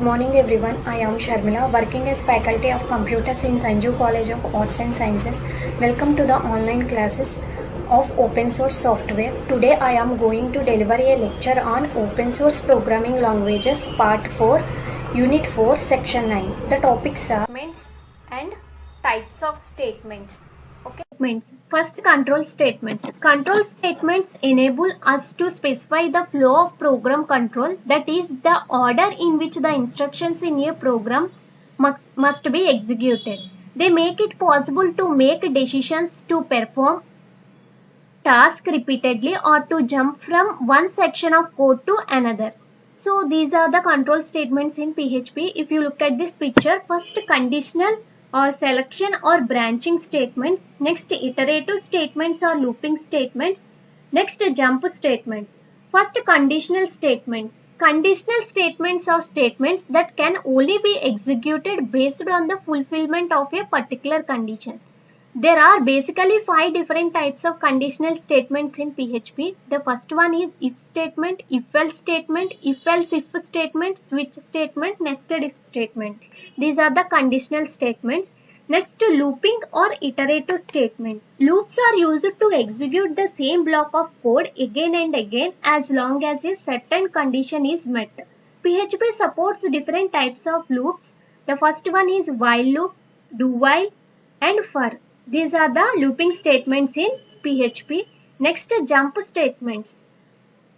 Good morning everyone. I am Sharmila, working as faculty of computers in Sanju College of Arts and Sciences. Welcome to the online classes of open source software. Today I am going to deliver a lecture on open source programming languages part 4, unit 4, section 9. The topics are statements and types of statements. Okay. First, control statements. Control statements enable us to specify the flow of program control, that is, the order in which the instructions in a program must be executed. They make it possible to make decisions to perform tasks repeatedly or to jump from one section of code to another. So these are the control statements in PHP. If you look at this picture, first conditional or selection or branching statements, next iterative statements or looping statements, next jump statements. First, conditional statements. Conditional statements are statements that can only be executed based on the fulfillment of a particular condition. There are basically 5 different types of conditional statements in PHP. The first one is if statement, if-else statement, if-else if statement, switch statement, nested if statement. These are the conditional statements. Next, looping or iterative statements. Loops are used to execute the same block of code again and again as long as a certain condition is met. PHP supports different types of loops. The first one is while loop, do while, and for. These are the looping statements in PHP. Next, jump statements.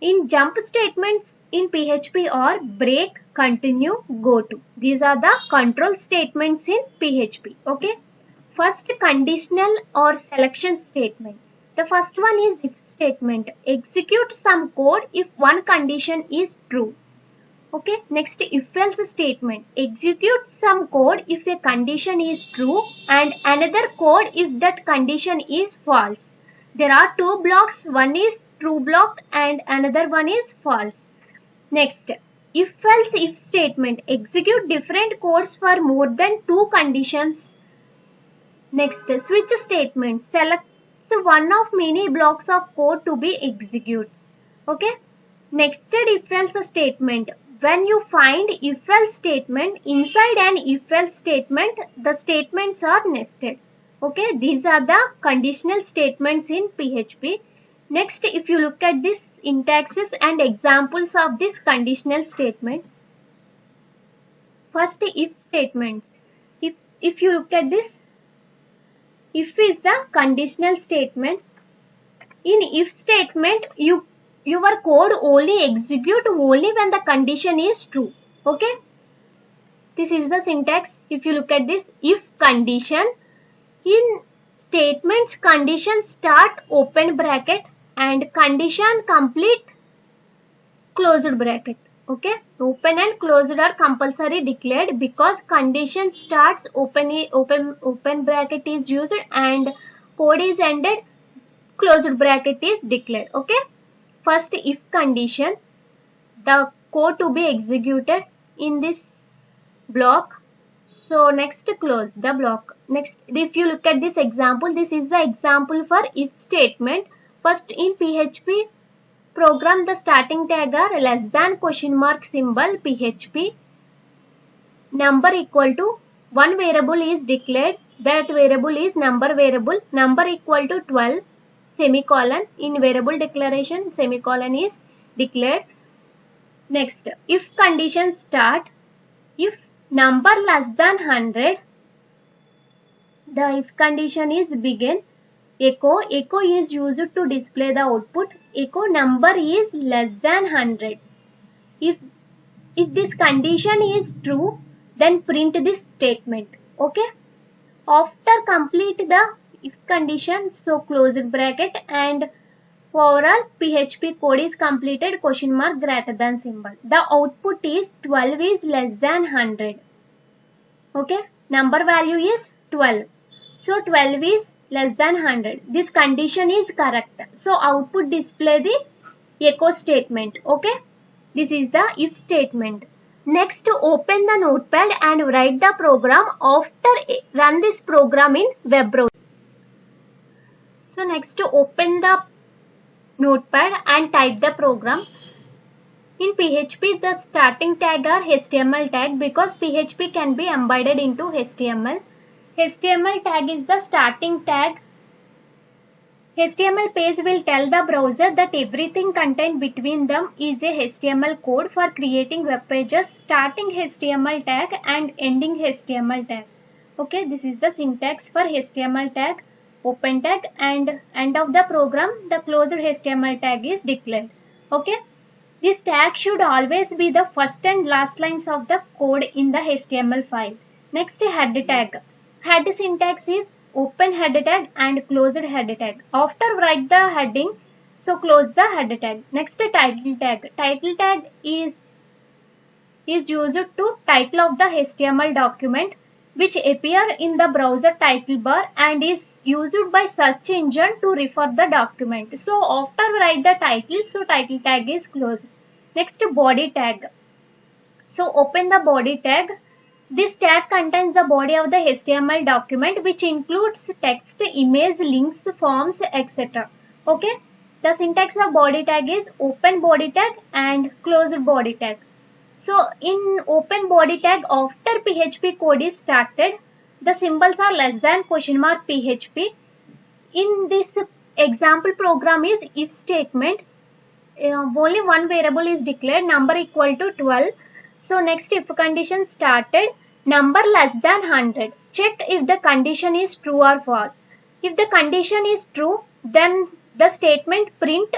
In jump statements in PHP are break, continue, go to. These are the control statements in PHP. Okay. First, conditional or selection statement. The first one is if statement. Execute some code if one condition is true. Okay. Next, if-else statement. Execute some code if a condition is true and another code if that condition is false. There are two blocks. One is true block and another one is false. Next, if-else if statement. Execute different codes for more than two conditions. Next, switch statement. Select one of many blocks of code to be executed. Okay. Next, if-else statement. When you find if-else statement inside an if-else statement, the statements are nested. Okay, these are the conditional statements in PHP. Next, if you look at this syntaxes and examples of these conditional statements. First, if statements. If you look at this, if is the conditional statement. In if statement, your code only execute only when the condition is true. Okay. This is the syntax. If you look at this, if condition. In statements, condition start open bracket and condition complete closed bracket. Okay. Open and closed are compulsory declared because condition starts open bracket is used and code is ended, closed bracket is declared. Okay. First, if condition, the code to be executed in this block. So next, close the block. Next, if you look at this example, this is the example for if statement. First, in PHP program, the starting tag are less than question mark symbol PHP. Number equal to one variable is declared. That variable is number variable. Number equal to 12. Semicolon. In variable declaration, semicolon is declared. Next, if condition start, if number less than 100, the if condition is begin, echo is used to display the output, echo number is less than 100. If this condition is true, then print this statement. Okay. After complete the if condition, so closed bracket and overall PHP code is completed, question mark greater than symbol. The output is 12 is less than 100. Okay, number value is 12. So 12 is less than 100. This condition is correct. So output display the echo statement. Okay, this is the if statement. Next, open the notepad and write the program. After run this program in web browser. So next, open the notepad and type the program. In PHP, the starting tag are HTML tag because PHP can be embedded into HTML. HTML tag is the starting tag. HTML page will tell the browser that everything contained between them is a HTML code for creating web pages, starting HTML tag and ending HTML tag. Okay, this is the syntax for HTML tag, open tag, and end of the program, the closed HTML tag is declared. Okay, this tag should always be the first and last lines of the code in the HTML file. Next, head tag. Head syntax is open head tag and closed head tag. After write the heading, so close the head tag. Next, title tag. Title tag is used to title of the HTML document which appear in the browser title bar and is used by search engine to refer the document. So after write the title, so title tag is closed. Next, body tag. So open the body tag. This tag contains the body of the HTML document which includes text, image, links, forms, etc. Okay. The syntax of body tag is open body tag and closed body tag. So in open body tag, after PHP code is started, the symbols are less than $PHP. In this example program is if statement. Only one variable is declared, number equal to 12. So next, if condition started, number less than 100. Check if the condition is true or false. If the condition is true, then the statement print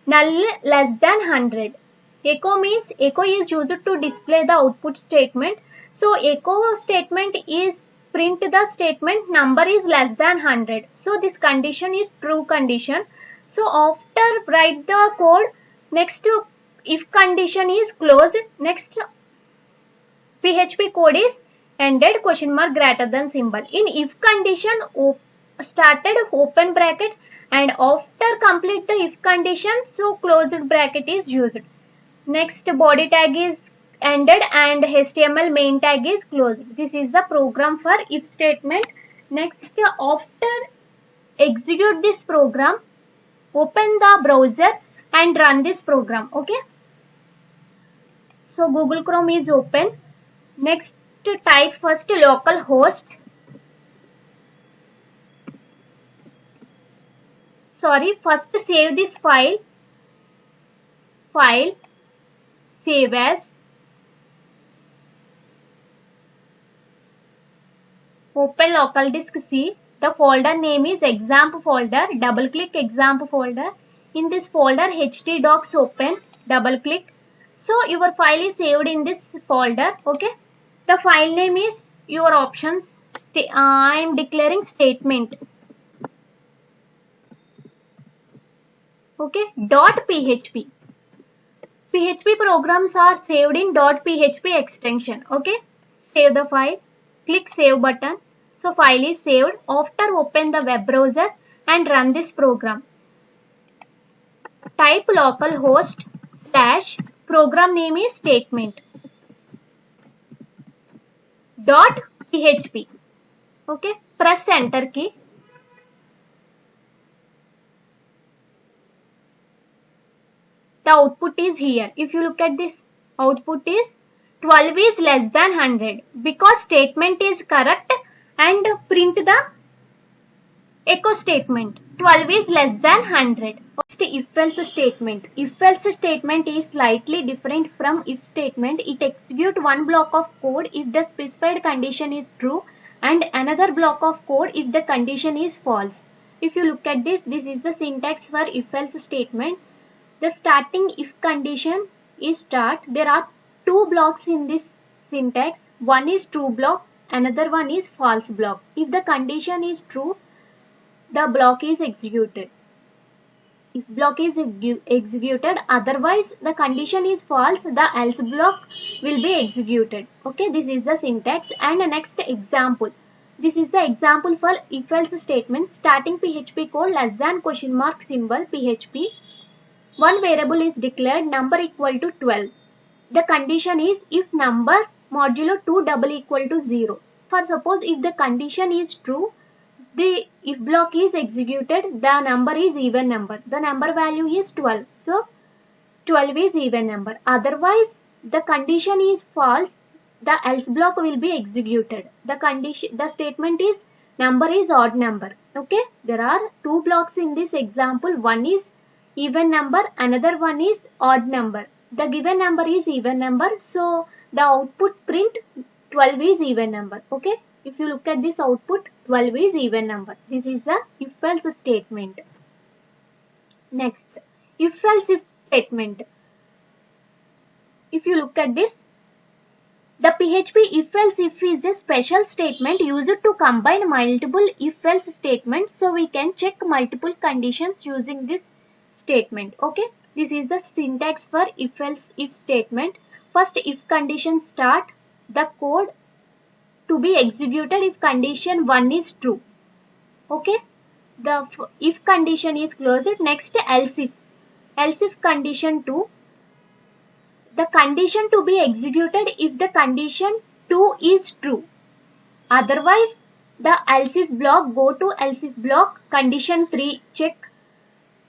null less than 100. Echo means echo is used to display the output statement. So echo statement is print the statement number is less than 100. So this condition is true condition. So after write the code, next if condition is closed, next PHP code is ended greater than symbol. In if condition started open bracket and after complete the if condition, so closed bracket is used. Next, body tag is ended and HTML main tag is closed. This is the program for if statement. Next, after execute this program, open the browser and run this program. Okay. So Google Chrome is open. Next, type first localhost. First save this file. Save as. Open local disk C. The folder name is example folder. Double click example folder. In this folder, htdocs open. Double click. So your file is saved in this folder. Okay. The file name is your options. I am declaring statement. Okay. .php. PHP programs are saved in .php extension. Okay. Save the file. Click save button. So file is saved. After open the web browser and run this program. Type localhost / program name is statement. .php. Okay. Press enter key. The output is here. If you look at this, output is 12 is less than 100 because statement is correct and print the echo statement. 12 is less than 100. Next, if-else statement. If-else statement is slightly different from if statement. It executes one block of code if the specified condition is true and another block of code if the condition is false. If you look at this, this is the syntax for if-else statement. The starting if condition is start. There are two blocks in this syntax. One is true block, another one is false block. If the condition is true, the block is executed. If block is executed, otherwise the condition is false, the else block will be executed. Okay, this is the syntax. And the next example. This is the example for if-else statement. Starting PHP code less than symbol PHP. One variable is declared, number equal to 12. The condition is if number modulo 2 double equal to 0. For suppose if the condition is true, the if block is executed, the number is even number. The number value is 12. So 12 is even number. Otherwise, the condition is false, the else block will be executed. The statement is number is odd number. Okay, there are two blocks in this example. One is even number, another one is odd number. The given number is even number, so the output print 12 is even number. Okay, if you look at this output, 12 is even number. This is the if else statement. Next, if else if statement. If you look at this, the PHP if else if is a special statement used to combine multiple if else statements, so we can check multiple conditions using this statement. Okay, this is the syntax for if else if statement. First, if condition start, the code to be executed if condition 1 is true. Okay, the if condition is closed. Next, else if condition 2, the condition to be executed if the condition 2 is true. Otherwise, the else if block, go to else if block, condition 3 check.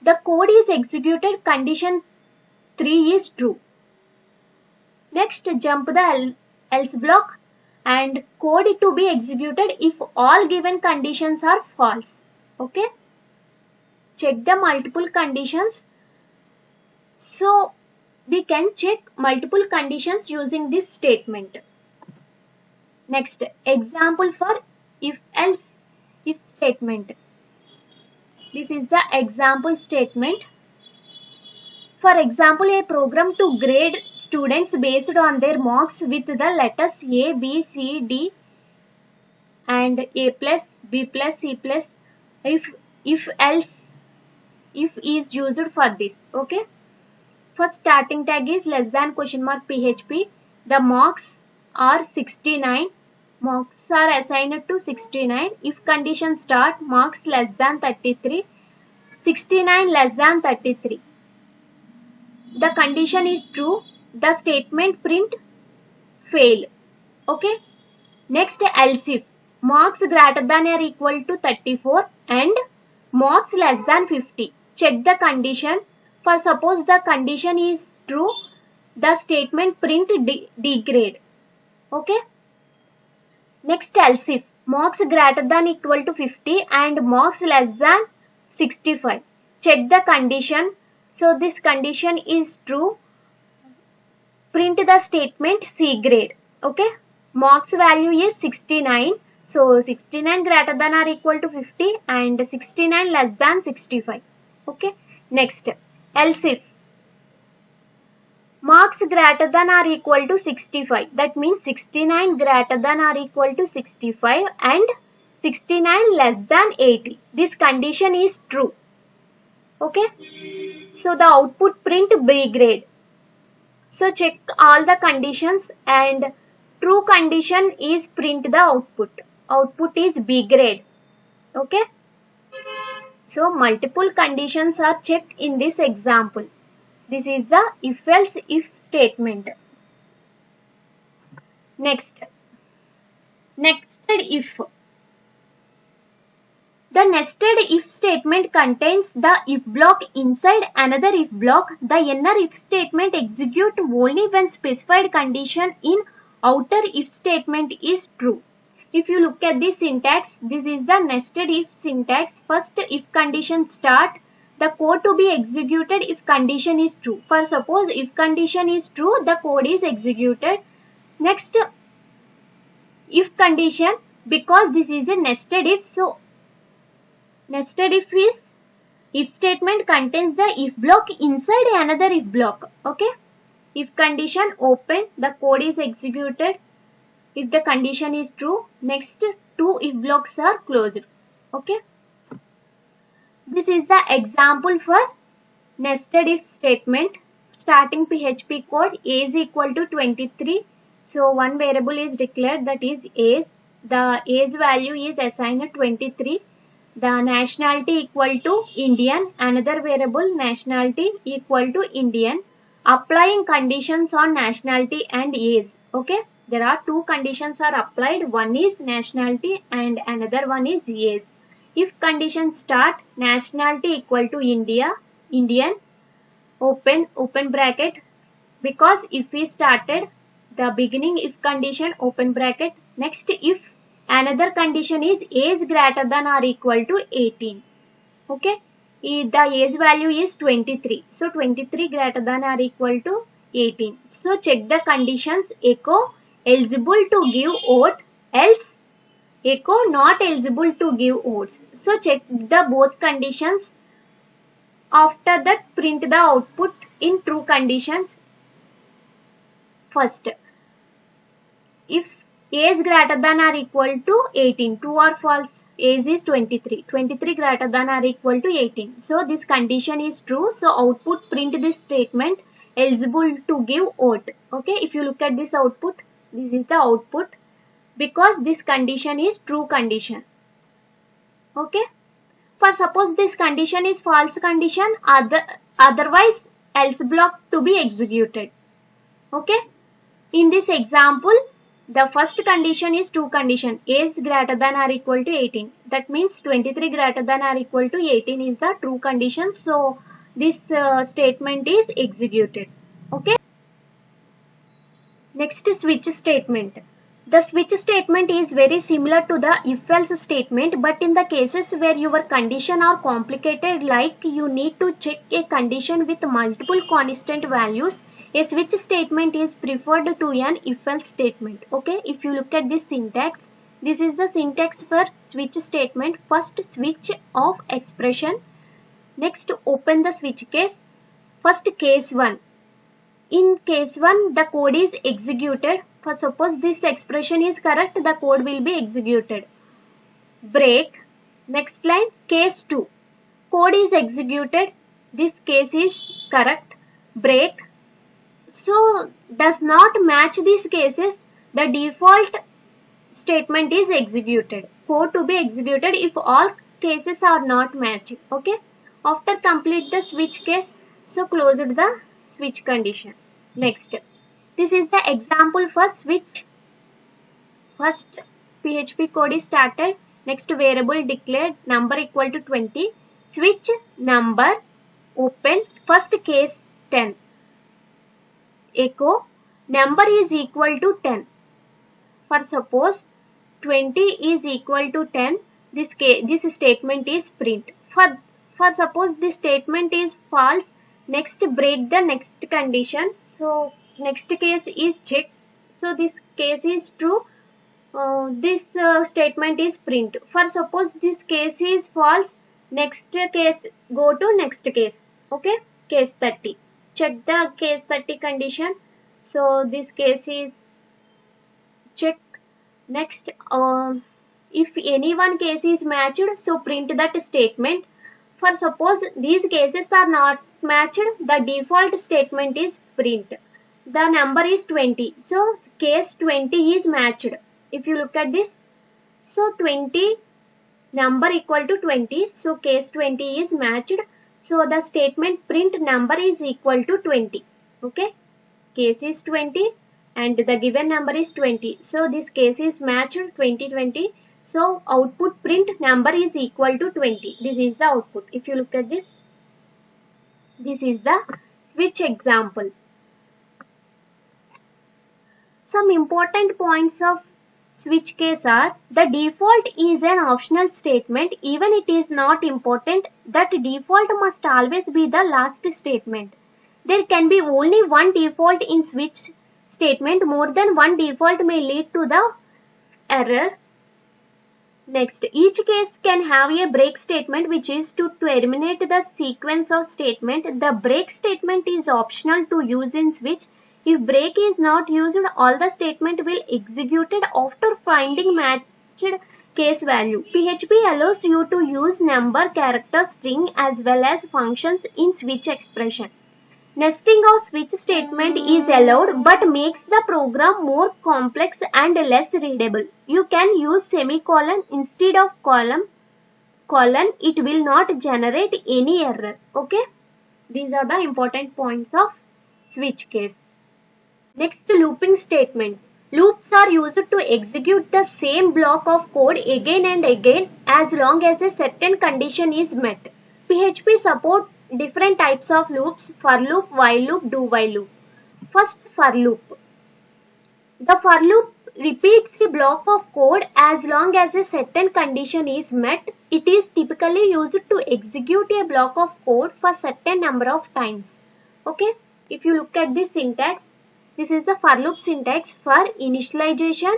The code is executed, condition 3 is true. Next, jump the else block and code to be executed if all given conditions are false. Okay, check the multiple conditions. So we can check multiple conditions using this statement. Next, example for if else if statement. This is the example statement. For example, a program to grade students based on their marks with the letters A, B, C, D and A plus, B plus, C plus. If else if is used for this. Okay. First, starting tag is less than question mark PHP. The marks are 69. Marks are assigned to 69. If condition start, marks less than 33. 69 less than 33. The condition is true. The statement print fail. Okay. Next, else if marks greater than or equal to 34 and marks less than 50. Check the condition. For suppose the condition is true, the statement print degrade. Okay. Next, else if marks greater than equal to 50 and marks less than 65. Check the condition. So this condition is true. Print the statement C grade. Okay. Marks value is 69. So 69 greater than or equal to 50 and 69 less than 65. Okay. Next, else if marks greater than or equal to 65. That means 69 greater than or equal to 65 and 69 less than 80. This condition is true. Okay. So the output print B grade. So check all the conditions and true condition is print the output. Output is B grade. Okay. So multiple conditions are checked in this example. This is the if else if statement. Next, nested if. The nested if statement contains the if block inside another if block. The inner if statement executes only when specified condition in outer if statement is true. If you look at this syntax, this is the nested if syntax. First, if condition start, the code to be executed if condition is true. For suppose if condition is true, the code is executed. Next, if condition, because this is a nested if, so nested if is if statement contains the if block inside another if block. Okay. If condition open, the code is executed if the condition is true. Next, two if blocks are closed. Okay. This is the example for nested if statement. Starting PHP code, A is equal to 23. So one variable is declared, that is age. The age value is assigned 23. The nationality equal to Indian. Another variable, nationality equal to Indian. Applying conditions on nationality and age. Okay. There are two conditions are applied. One is nationality and another one is age. If condition start, nationality equal to Indian. open bracket, because if we started the beginning if condition, open bracket. Next, if another condition is age greater than or equal to 18. Okay, the age value is 23. So 23 greater than or equal to 18. So check the conditions. Echo eligible to give vote, else echo not eligible to give votes. So check the both conditions. After that, print the output in true conditions. First, if age greater than or equal to 18, true or false? Age is 23. 23 greater than or equal to 18. So this condition is true. So output, print this statement, eligible to give vote. Okay, if you look at this output, this is the output, because this condition is true condition. Okay. For suppose this condition is false condition, otherwise else block to be executed. Okay. In this example, the first condition is true condition, age greater than or equal to 18. That means 23 greater than or equal to 18 is the true condition. So this statement is executed. Okay. Next, switch statement. The switch statement is very similar to the if-else statement, but in the cases where your condition are complicated, like you need to check a condition with multiple constant values, a switch statement is preferred to an if-else statement. Okay, if you look at this syntax, this is the syntax for switch statement. First, switch of expression. Next, open the switch case. First, case 1. In case 1, the code is executed. For suppose this expression is correct, the code will be executed. Break. Next line, case 2. Code is executed. This case is correct. Break. So, does not match these cases, the default statement is executed. Code to be executed if all cases are not matching. Okay. After complete the switch case, so close the switch condition. Next, this is the example for switch. First, PHP code is started. Next, variable declared number equal to 20. Switch number open. First case 10. Echo number is equal to 10. For suppose 20 is equal to 10, this statement is print. For suppose this statement is false, next break the next condition. So next case is check. So this case is true. This statement is print. For suppose this case is false, next case go to next case. Okay, case 30. Check the case 30 condition. So this case is check. Next, if any one case is matched, so print that statement. For suppose these cases are not matched, the default statement is print. The number is 20. So case 20 is matched. If you look at this, so 20 number equal to 20. So case 20 is matched. So the statement print number is equal to 20. Okay. Case is 20 and the given number is 20. So this case is matched 20. So output print number is equal to 20. This is the output. If you look at this, this is the switch example. Some important points of switch case are: the default is an optional statement. Even it is not important, that default must always be the last statement. There can be only one default in switch statement. More than one default may lead to the error. Next, each case can have a break statement, which is to terminate the sequence of statement. The break statement is optional to use in switch. If break is not used, all the statement will executed after finding matched case value. PHP allows you to use number, character, string as well as functions in switch expression. Nesting of switch statement is allowed but makes the program more complex and less readable. You can use semicolon instead of colon. It will not generate any error. Okay. These are the important points of switch case. Next, looping statement. Loops are used to execute the same block of code again and again as long as a certain condition is met. PHP supports different types of loops: for loop, while loop, do while loop. First, for loop. The for loop repeats a block of code as long as a certain condition is met. It is typically used to execute a block of code for certain number of times. Okay, if you look at this syntax, this is the for loop syntax. For initialization,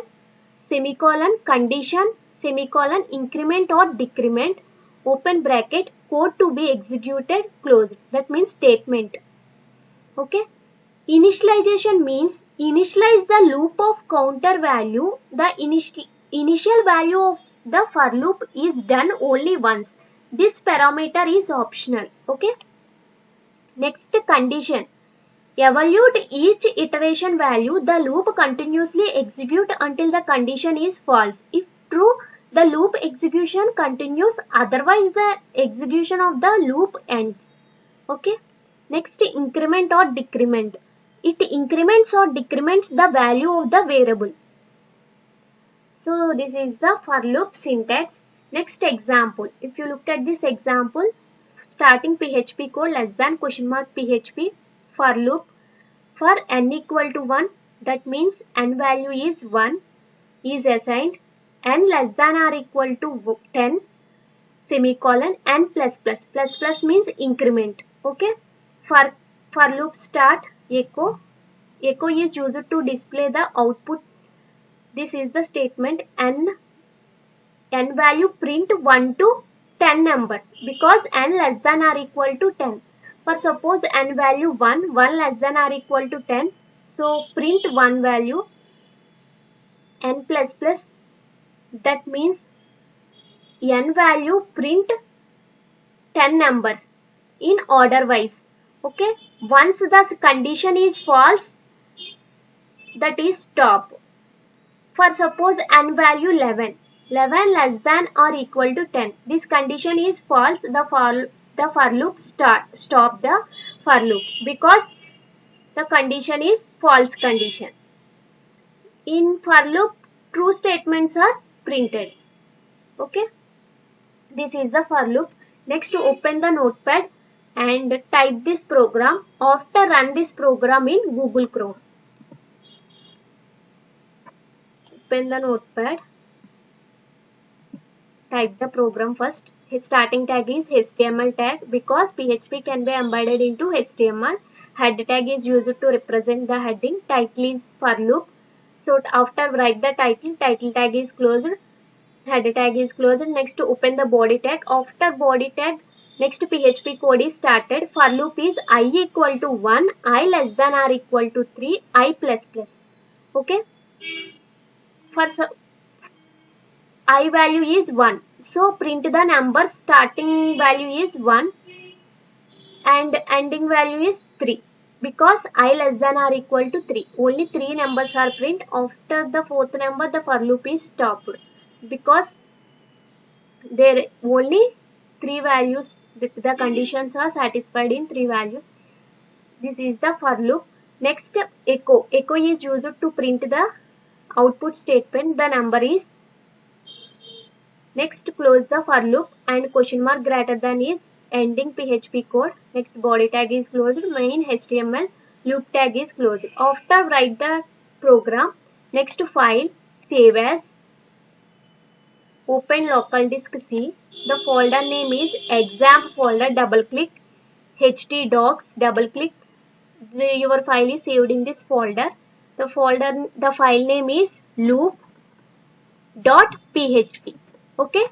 semicolon, condition, semicolon, increment or decrement, open bracket, code to be executed, closed. That means statement. Okay. Initialization means initialize the loop of counter value. The initial value of the for loop is done only once. This parameter is optional. Okay. Next, condition. Evaluate each iteration value. The loop continuously execute until the condition is false. If true, the loop execution continues. Otherwise, the execution of the loop ends. Okay. Next, increment or decrement. It increments or decrements the value of the variable. So this is the for loop syntax. Next example. If you look at this example, starting PHP code less than question mark PHP for loop for n equal to 1, that means n value is 1 is assigned, n less than or equal to 10 semicolon n plus plus means increment. Okay. For loop start echo is used to display the output. This is the statement n value print 1 to 10 numbers because n less than or equal to 10. For suppose n value 1 less than or equal to 10, so print 1 value, n plus plus, that means n value print 10 numbers in order wise. Okay, once the condition is false, that is stop. For suppose n value 11 less than or equal to 10, this condition is false, the for loop stop the for loop because the condition is false condition. In for loop, true statements are printed. Okay, this is the for loop. Next, open the notepad and type this program. After run this program in Google Chrome. Open the notepad. Type the program first. His starting tag is HTML tag because PHP can be embedded into HTML. Head tag is used to represent the heading. Title is for loop. So after write the title tag is closed. Head tag is closed. Next, open the body tag. After body tag, next PHP code is started. For loop is I equal to 1, I less than or equal to 3, I plus plus. Okay. For I value is 1. So print the number. Starting value is 1 and ending value is 3. Because I less than or equal to 3. Only 3 numbers are print. After the fourth number, the for loop is stopped. Because there only 3 values, the conditions are satisfied in 3 values. This is the for loop. Next, echo. Echo is used to print the output statement. The number is. Next, close the for loop and question mark greater than is ending PHP code. Next, body tag is closed. Main HTML loop tag is closed. After write the program. Next, file, save as. Open local disk C. The folder name is exam folder. Double click. htdocs. Double click. Your file is saved in this folder. The file name is loop.php. Okay.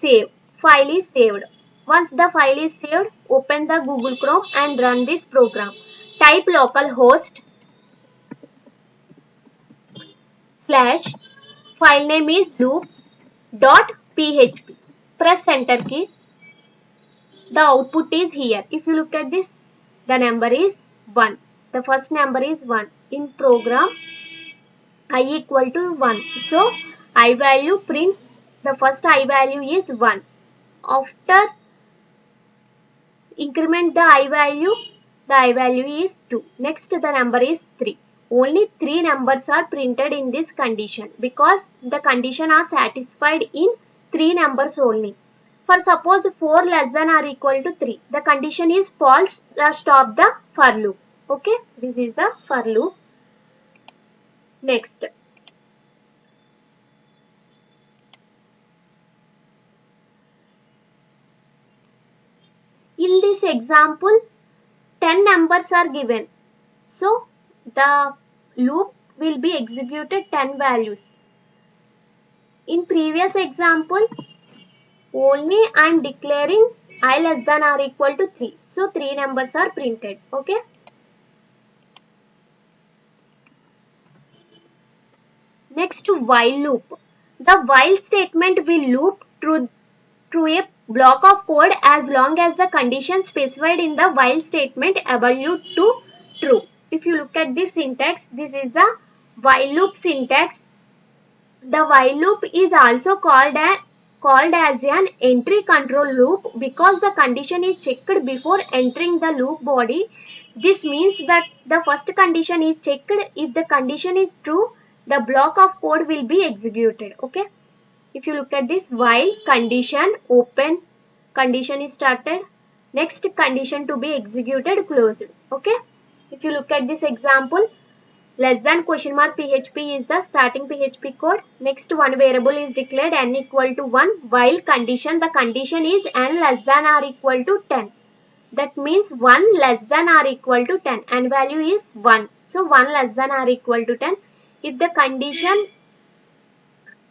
Save. File is saved. Once the file is saved, open the Google Chrome and run this program. Type localhost / file name is loop.php. Press enter key. The output is here. If you look at this, the number is 1. The first number is 1. In program, I equal to 1. So, I value print. The first I value is 1. After increment the I value is 2. Next, the number is 3. Only 3 numbers are printed in this condition because the condition are satisfied in 3 numbers only. For suppose 4 less than or equal to 3, the condition is false, stop the for loop. Okay, this is the for loop. Next, in this example 10 numbers are given, so the loop will be executed 10 values. In previous example, only I am declaring I less than or equal to 3. So 3 numbers are printed. Okay. Next, while loop. The while statement will loop through a block of code as long as the condition specified in the while statement evolute to true. If you look at this syntax, this is the while loop syntax. The while loop is also called as an entry control loop because the condition is checked before entering the loop body. This means that the first condition is checked. If the condition is true, the block of code will be executed. Okay. If you look at this, while condition open, condition is started. Next condition to be executed closed. Okay. If you look at this example, less than question mark PHP is the starting PHP code. Next one variable is declared n equal to 1. While condition, the condition is n less than or equal to 10. That means 1 less than or equal to 10. N value is 1. So 1 less than or equal to 10. If the condition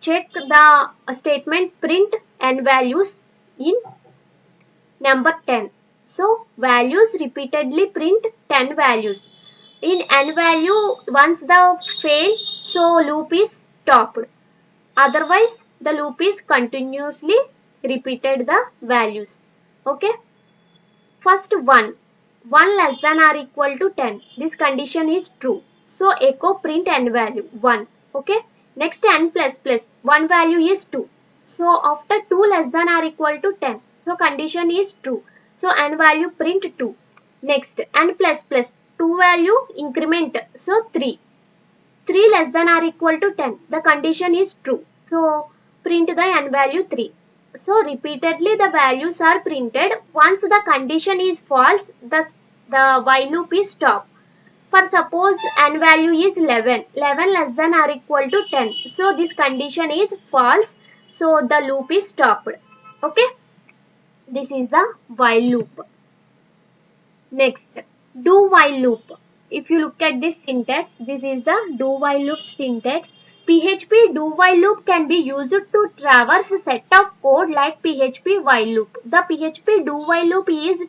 check the statement print n values in number 10. So values repeatedly print 10 values. In n value, once the fail, so loop is stopped. Otherwise, the loop is continuously repeated the values. Okay. First 1 less than or equal to 10. This condition is true. So echo print n value 1. Okay. Next n plus plus 1 value is 2. So after 2 less than or equal to 10. So condition is true. So n value print 2. Next n plus plus 2 value increment. So 3. 3 less than or equal to 10. The condition is true. So print the n value 3. So repeatedly the values are printed. Once the condition is false, the while loop is stopped. For suppose n value is 11. 11 less than or equal to 10. So this condition is false. So the loop is stopped. Okay. This is the while loop. Next, do while loop. If you look at this syntax, this is the do while loop syntax. PHP do while loop can be used to traverse a set of code like PHP while loop. The PHP do while loop is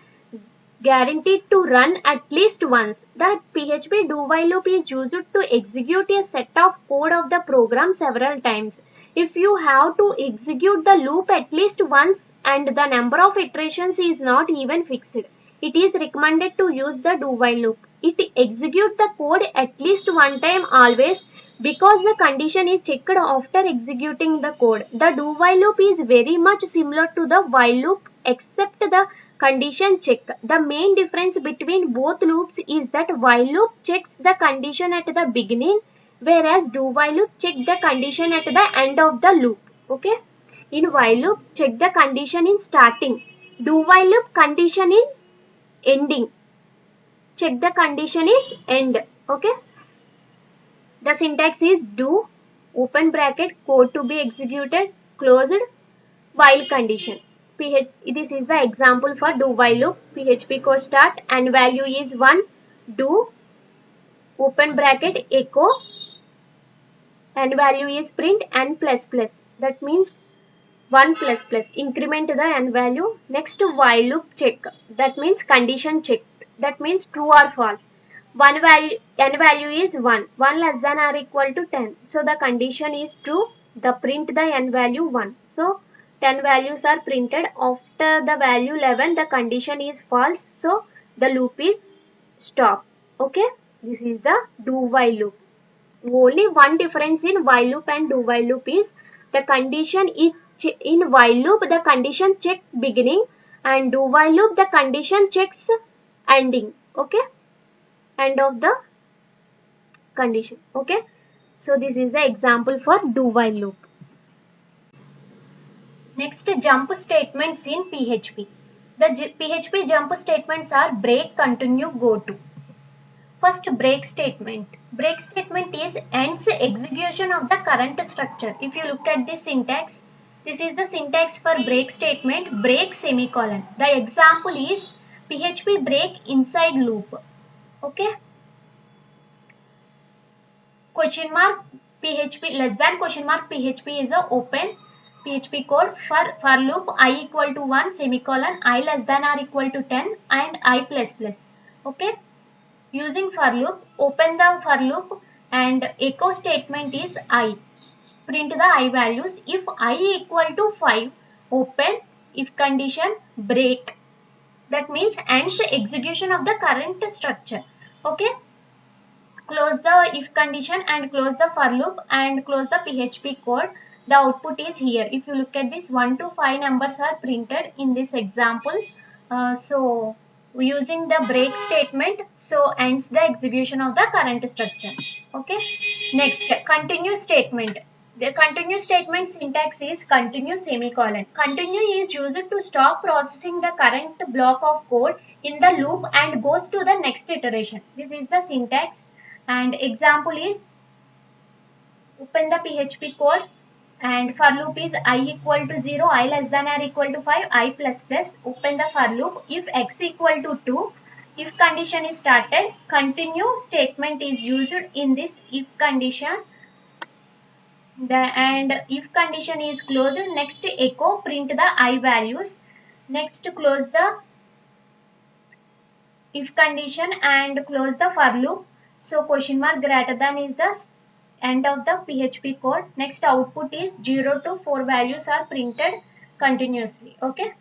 guaranteed to run at least once. The PHP do while loop is used to execute a set of code of the program several times. If you have to execute the loop at least once and the number of iterations is not even fixed, it is recommended to use the do while loop. It executes the code at least one time always because the condition is checked after executing the code. The do while loop is very much similar to the while loop except the condition check. The main difference between both loops is that while loop checks the condition at the beginning, whereas do while loop check the condition at the end of the loop. Okay. In while loop, check the condition in starting. Do while loop, condition in ending. Check the condition is end. Okay. The syntax is do, open bracket, code to be executed, closed, while condition. This is the example for do while loop. PHP code start and value is 1. Do, open bracket, echo, and value is print n plus plus. That means 1 plus plus. Increment the n value. Next while loop check. That means condition check. That means true or false. N value is 1. 1 less than or equal to 10. So the condition is true. The print the n value 1. So 10 values are printed. After the value 11, the condition is false. So the loop is stopped. Okay. This is the do while loop. Only one difference in while loop and do while loop is the condition is in while loop the condition checks beginning and do while loop the condition checks ending. Okay. End of the condition. Okay. So this is the example for do while loop. Next, jump statements in PHP. The PHP jump statements are break, continue, go to. First, break statement. Break statement is ends execution of the current structure. If you look at this syntax, this is the syntax for break statement, break semicolon. The example is PHP break inside loop. Okay. Question mark PHP less than question mark PHP is a open PHP code for loop I equal to 1 semicolon I less than or equal to 10 and I plus plus. Okay. Using for loop, open the for loop and echo statement is I. Print the I values. If I equal to 5, open, if condition break. That means ends the execution of the current structure. Okay. Close the if condition and close the for loop and close the PHP code. The output is here. If you look at this, 1 to 5 numbers are printed in this example. So using the break statement, so ends the execution of the current structure. Okay. Next, continue statement. The continue statement syntax is continue semicolon. Continue is used to stop processing the current block of code in the loop and goes to the next iteration. This is the syntax and example is open the PHP code and for loop is I equal to 0, I less than or equal to 5, I plus plus, open the for loop, if x equal to 2, if condition is started, continue statement is used in this if condition, and if condition is closed, next echo, print the I values, next close the if condition and close the for loop, so question mark greater than is the end of the PHP code. Next output is 0 to 4 values are printed continuously. Okay.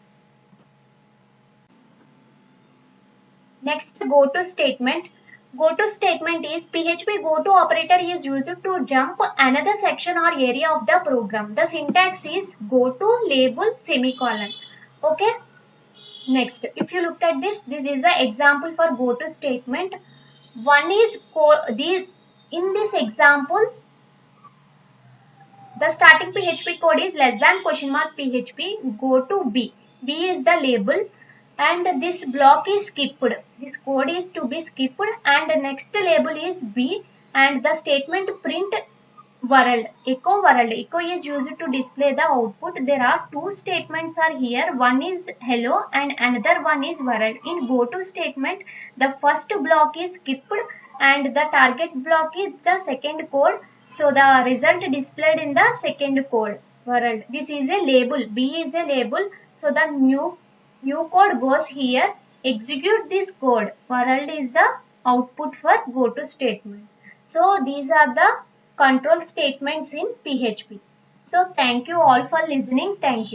Next, go to statement. Go to statement is PHP go to operator is used to jump another section or area of the program. The syntax is go to label semicolon. Okay. Next, if you look at this, this is the example for go to statement. One is in this example, the starting PHP code is less than question mark PHP, go to B. B is the label and this block is skipped. This code is to be skipped and the next label is B and the statement print world. Echo world. Echo is used to display the output. There are two statements are here. One is hello and another one is world. In go to statement, the first block is skipped and the target block is the second code. So the result displayed in the second code world. This is a label. B is a label. So the new code goes here. Execute this code. World is the output for go to statement. So these are the control statements in PHP. So thank you all for listening. Thank you.